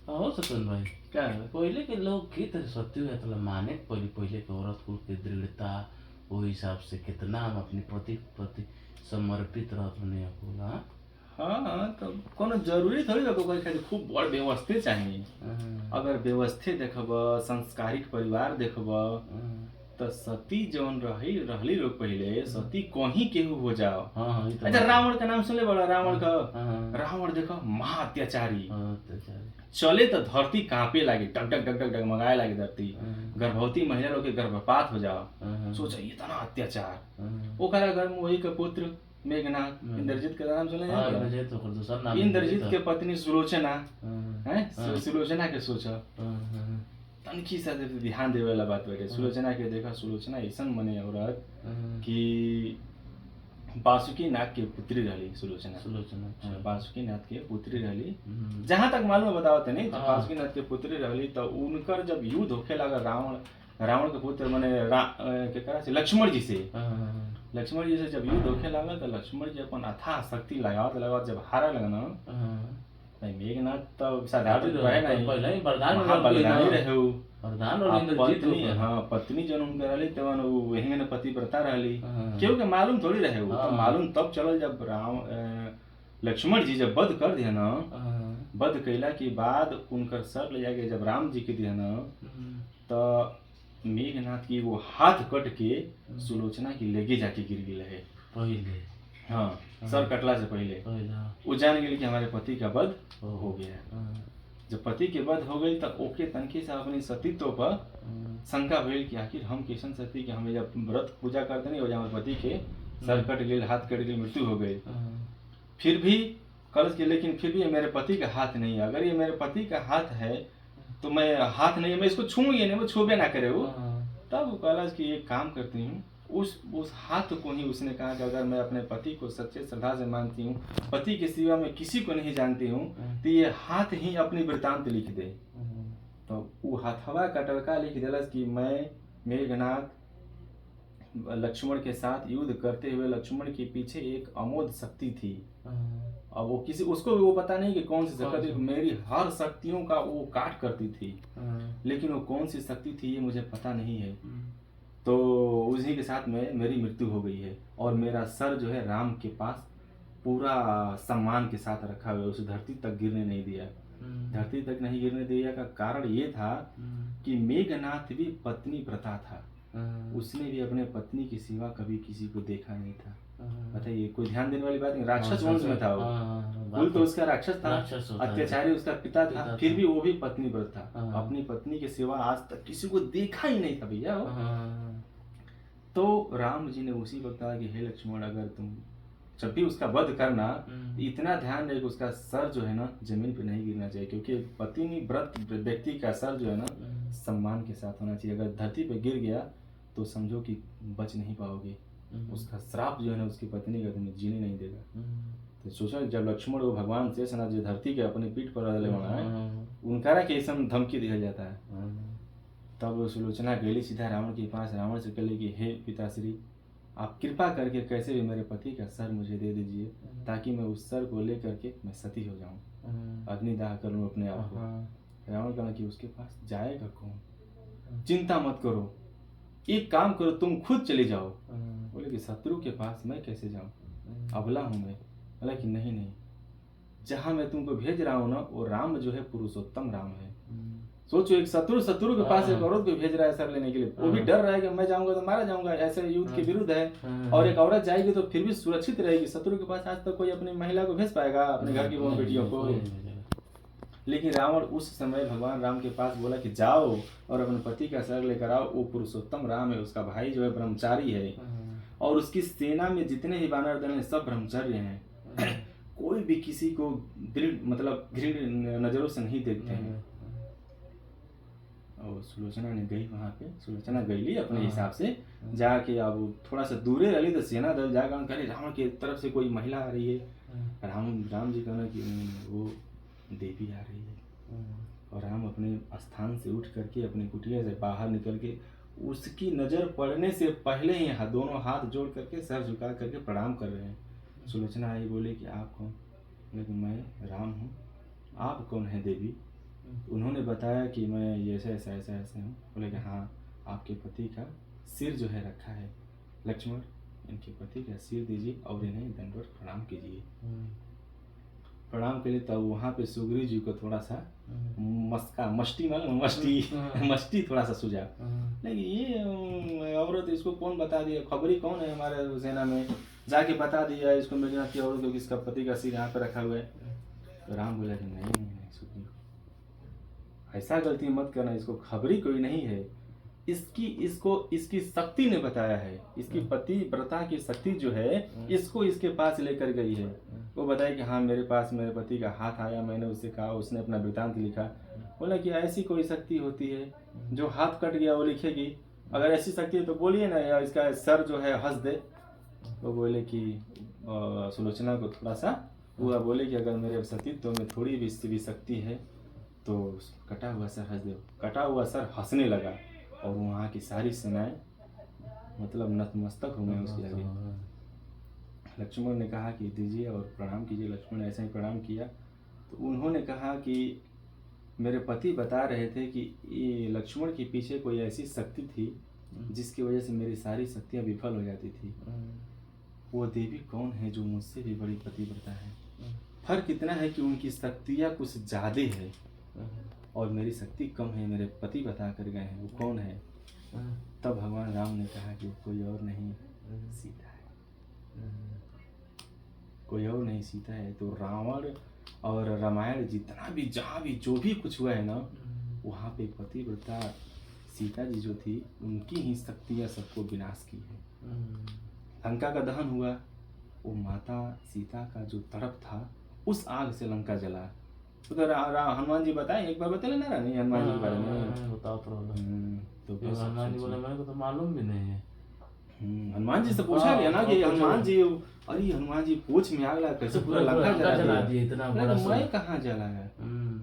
हो सतन भाई। क्या है? पहिले के लोग के तरह सत्य हुआ तो माने पहिले पहिले के औरत कुल के दृढ़ता वो हिसाब से कितना हम अपने पति के प्रति समर्पित रहत होने अकुल। हाँ हाँ हाँ, तो कोनो जरूरी थोड़ी बा ओकर खातिर खूब बड़ व्यवस्थित चाहिए। अगर व्यवस्थित देखब, संस्कारिक परिवार देखब, तो सती जौन रहली लोग पहिले सती कहीं केहू हो जाओ। हाँ हाँ ये तो अच्छा, बात है। रावण का नाम सुनले बड़ा? रावण का, हाँ हाँ रावण देखो महा अत्याचारी। हाँ, अत्याचारी। चले तो धरती कांपे लागे, डग डग डग डग डगमगाए लागे धरती। हाँ, गर्भवती महिला लोग के गर्भपात हो जाओ। हाँ, सोचा इतना अत्याचार। हाँ, ओकरा घर में वही का पुत्र मेघनाथ, इंद्रजीत का नाम सुने हाँ, हैं? इंद्रजीत ओकर दूसर नाम इंद्रजीत के पत्नी सुलोचना हाँ, है। हाँ, सुलोचना के सोचा हाँ, हाँ, तनखी सा ध्यान देवे वाला बात बेटे। सुलोचना के देखा, सुलोचना ऐसा मने औरत हाँ, कि बासुकी नाथ के पुत्री रहली सुलोचना। सुलोचना। अच्छा। बासुकी नाथ के पुत्री रहली, हम्म, जहाँ तक मालूम है बतावत नहीं। तो हाँ। बासुकी नाथ के पुत्री रहली, तो उनकर जब युद्ध होखे लगा रावण रावण के पुत्र मने केकरा से, लक्ष्मण जी से। हाँ, लक्ष्मण जी से जब युद्ध होखे लगा, तो लक्ष्मण जी अपन अथाह शक्ति लगावत लगावत जब हारे लगन, हाँ, भाई मेघनाथ तो साधारण रहे नहीं, पहले ही वरदान महाबलशाली रहे उ। वरदान और आ इंद्रजीत पत्नी, होकर। हाँ पत्नी जन उनके रहली तवन वही ने पतिव्रता रहली। हाँ। केहू के मालूम थोड़ी रहे उ। तो हाँ। मालूम तब चलल जब लक्ष्मण जी जब वध कर दिया न। हाँ, वध कैला के बाद उनकर सर ले जाके जब राम जी के दिया न, तो मेघनाथ की वो हाथ कट के सुलोचना की लेगे जाके गिर गई है पहले। हाँ, सर कटला से पहले पहला। वो जान गई कि हमारे पति का वध हो हो गया। हाँ, जब पति के वध हो गई तो ओके तनखी से अपनी सतीत्व पर शंका भइल कि आखिर हम कैसन सती कि हमें जब व्रत पूजा करते नहीं हो जाए, हमारे पति के सर कट गई, हाथ कट गई, मृत्यु हो गई। फिर भी कलश के, लेकिन फिर भी ये मेरे पति का हाथ नहीं है। अगर ये मेरे पति का हाथ है तो मैं हाथ नहीं है, मैं इसको छूंगी नहीं, वो छूबे ना करे वो। तब वो कलश की एक काम करती हूँ, उस हाथ को ही उसने कहा कि अगर मैं अपने पति को सच्चे श्रद्धा से मानती हूँ, पति के सिवा मैं किसी को नहीं जानती हूँ, तो ये हाथ ही अपनी वृतांत लिख दे। तो वो हाथवा का टड़का लिख दिलस कि मैं मेघनाथ लक्ष्मण के साथ युद्ध करते हुए, लक्ष्मण के पीछे एक अमोघ शक्ति थी। अब वो किसी, उसको भी वो पता नहीं कि कौन सी शक्ति, मेरी हर शक्तियों का वो काट करती थी, लेकिन वो कौन सी शक्ति थी ये मुझे पता नहीं है। तो उसी के साथ में मेरी मृत्यु हो गई है, और मेरा सर जो है राम के पास पूरा सम्मान के साथ रखा हुआ है, उसे धरती तक गिरने नहीं दिया। धरती तक नहीं गिरने दिया का कारण ये था कि मेघनाथ भी पत्नी व्रता था। उसने भी अपने पत्नी की सिवा कभी किसी को देखा नहीं था। बताइए, कोई ध्यान देने वाली बात नहीं। राक्षस वंश में था वो, कुल तो उसका राक्षस था, अत्याचारी उसका पिता था, फिर भी वो भी पत्नी व्रत था। अपनी पत्नी के सिवा आज तक किसी को देखा ही नहीं था भैया। तो राम जी ने उसी वक्त कहा कि हे लक्ष्मण, अगर तुम जब भी उसका वध करना, इतना ध्यान रहे कि उसका सर जो है ना जमीन पे नहीं गिरना चाहिए, क्योंकि पत्नी व्रत व्यक्ति का सर जो है ना सम्मान के साथ होना चाहिए। अगर धरती पे गिर गया तो समझो कि बच नहीं पाओगे, उसका श्राप जो है ना उसकी पत्नी का तुम्हें जीने नहीं देगा। तो सोचा जब लक्ष्मण वो भगवान शेषनाग जो धरती के अपने पीठ पर रहने वाला है, उनका के ऐसा धमकी दिया जाता है। तब सुलोचना गई सीधा रावण के पास, रावण से कहले कि हे पिताश्री, आप कृपा करके कैसे भी मेरे पति का सर मुझे दे दीजिए, ताकि मैं उस सर को लेकर के मैं सती हो जाऊं, अग्निदाह कर लूं अपने आप को। रावण कहना कि उसके पास जाएगा कौन, चिंता मत करो, एक काम करो, तुम खुद चले जाओ। बोले कि शत्रु के पास मैं कैसे जाऊं, अबला हूं मैं। बोला कि नहीं नहीं, जहां मैं तुमको भेज रहा हूं ना, वो राम जो है पुरुषोत्तम राम है। सोचो, एक शत्रु के पास एक औरत को भेज रहा है सर लेने के लिए, वो भी डर रहा है कि मैं जाऊंगा तो मारा जाऊंगा, ऐसे युद्ध के विरुद्ध है। और एक औरत जाएगी तो फिर भी सुरक्षित रहेगी। शत्रु के पास आज तक कोई अपनी महिला को भेज पाएगा, अपने घर की बहू बेटियों को? लेकिन रावण उस समय भगवान राम के पास बोला कि जाओ और अपने पति का सर लेकर आओ। वो पुरुषोत्तम राम है, उसका भाई जो है ब्रह्मचारी है, और उसकी सेना में जितने भी वानर दल हैं सब ब्रह्मचर्य हैं। कोई भी किसी को दृढ़ मतलब घृण नजरों से नहीं देखते हैं। और सुलोचना ने गई वहां पे, सुलोचना गई अपने हिसाब से जाके, अब थोड़ा सा दूरे रही तो सेना दल जाकर करे रावण की तरफ से कोई महिला आ रही है। राम जी कहना कि वो देवी आ रही है। और राम अपने स्थान से उठ करके अपनी कुटिया से बाहर निकल के, उसकी नजर पड़ने से पहले ही दोनों हाथ जोड़ करके सर झुका करके प्रणाम कर रहे हैं। सुलोचना आई, बोले कि आप कौन? बोले कि मैं राम हूँ। आप कौन है देवी? उन्होंने बताया कि मैं ये ऐसे ऐसा ऐसा ऐसे हूँ। बोले कि हाँ, आपके पति का सिर जो है रखा है, लक्ष्मण इनके पति का सिर दीजिए और इन्हें दंडवत प्रणाम कीजिए। प्रणाम के लिए तब वहाँ पे सुग्रीव जी को थोड़ा सा मस्ती थोड़ा सा सूझा। नहीं ये औरत, इसको कौन बता दिया, खबरी कौन है हमारे सेना में, जाके बता दिया इसको मेरी की औरत को किसका पति का सिर यहाँ पे रखा हुआ है। तो राम बोला कि नहीं सुग्रीव, ऐसा गलती मत करना, इसको खबरी कोई नहीं है, इसकी शक्ति ने बताया है, इसकी पति व्रता की शक्ति जो है इसको इसके पास लेकर गई है। वो बताया कि हाँ मेरे पास मेरे पति का हाथ आया, मैंने उससे कहा, उसने अपना वृतांत लिखा। बोला कि ऐसी कोई शक्ति होती है जो हाथ कट गया वो लिखेगी, अगर ऐसी शक्ति है तो बोलिए ना, या इसका सर जो है हंस दे। वो बोले कि सुलोचना को थोड़ा सा हुआ, बोले कि अगर मेरे सतीत्व में थोड़ी भी शक्ति है तो कटा हुआ सर हंस दे। कटा हुआ सर हंसने लगा और वहाँ की सारी सेनाएं मतलब नतमस्तक हो गए उसके आगे। लक्ष्मण ने कहा कि दीजिए और प्रणाम कीजिए। लक्ष्मण ने ऐसा ही प्रणाम किया। तो उन्होंने कहा कि मेरे पति बता रहे थे कि ये लक्ष्मण के पीछे कोई ऐसी शक्ति थी जिसकी वजह से मेरी सारी शक्तियाँ विफल हो जाती थी। वो देवी कौन है जो मुझसे भी बड़ी पतिव्रता है? फर्क इतना है कि उनकी शक्तियाँ कुछ ज़्यादा है और मेरी शक्ति कम है। मेरे पति बता कर गए हैं, वो कौन है? तब भगवान राम ने कहा कि कोई और नहीं, सीता है। कोई और नहीं, सीता है। तो रावण और रामायण जितना भी जहाँ भी जो भी कुछ हुआ है ना, वहाँ पे पतिव्रता सीता जी जो थी उनकी ही शक्तियाँ सबको विनाश की है। लंका का दहन हुआ, वो माता सीता का जो तड़प था उस आग से लंका जला। तो हनुमान जी बताए, एक बार बता लेना रानी हनुमान जी के बारे में बताओ तो हनुमान जी बोले मेरे को तो मालूम भी नहीं है। हनुमान जी से पूछा गया ना कि हनुमान जी, अरे हनुमान जी पूछ में आग लगा, कैसे पूरा लंका जला दिया इतना बड़ा? मैं कहाँ जलाया?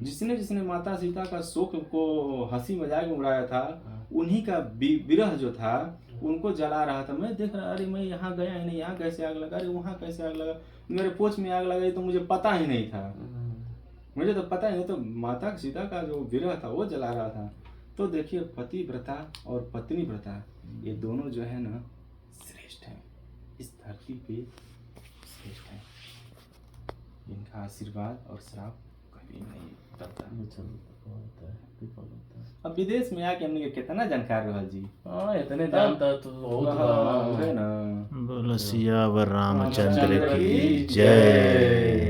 जिसने माता सीता का शोक को हंसी मजाक में उड़ाया था, उन्हीं का विरह जो था उनको जला रहा था। मैं देख रहा, अरे मैं यहाँ गया ही नहीं, यहाँ कैसे आग लगा, अरे वहाँ कैसे आग लगा, मेरे पोछ में आग लगा, तो मुझे पता ही नहीं था। मुझे तो पता ही नहीं, तो माता सीता का जो विरह था वो जला रहा था। तो देखिए पतिव्रता और पत्नी व्रता ये दोनों जो है ना श्रेष्ठ हैं, इस धरती पे श्रेष्ठ हैं। इनका आशीर्वाद और श्राप कभी नहीं टलता। अब विदेश में आके हमने कितना जानकार रहा जी। इतने जानता तो बहुत है ना। बोलो सियावर रामचंद्र की जय।